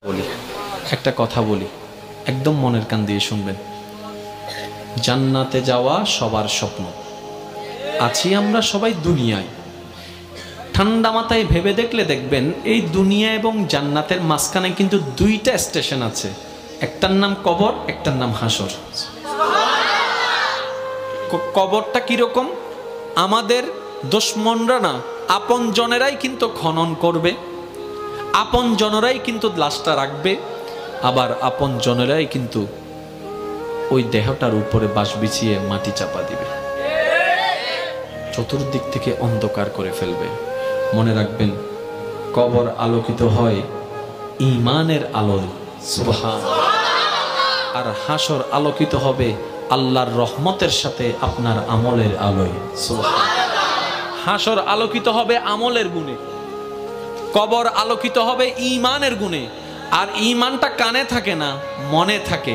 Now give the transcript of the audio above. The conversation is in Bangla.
বলি একটা কথা বলি, একদম মনের কান দিয়ে শুনবেন। জান্নাতে যাওয়া সবার স্বপ্ন। আছি আমরা সবাই দুনিয়ায়। ঠান্ডা মাথায় ভেবে দেখলে দেখবেন এই দুনিয়া এবং জান্নাতের মাঝখানে কিন্তু দুইটা স্টেশন আছে, একটার নাম কবর, একটার নাম হাসর। কবরটা কিরকম? আমাদের দুশমনরা না, আপন জনেরাই কিন্তু খনন করবে, আপন জনেরাই কিন্তু লাশটা রাখবে, আবার আপন জনেরাই কিন্তু ওই দেহটার উপরে বাঁশ বিছিয়ে মাটি চাপা দিবে, চতুর্দিক থেকে অন্ধকার করে ফেলবে। মনে রাখবেন, কবর আলোকিত হয় ঈমানের আলোয়, সুবহানাল্লাহ। আর হাসর আলোকিত হবে আল্লাহর রহমতের সাথে আপনার আমলের আলোয়, সুবহানাল্লাহ। হাসর আলোকিত হবে আমলের গুণে, কবর আলোকিত হবে ঈমানের গুণে। আর ঈমানটা কানে থাকে না, মনে থাকে।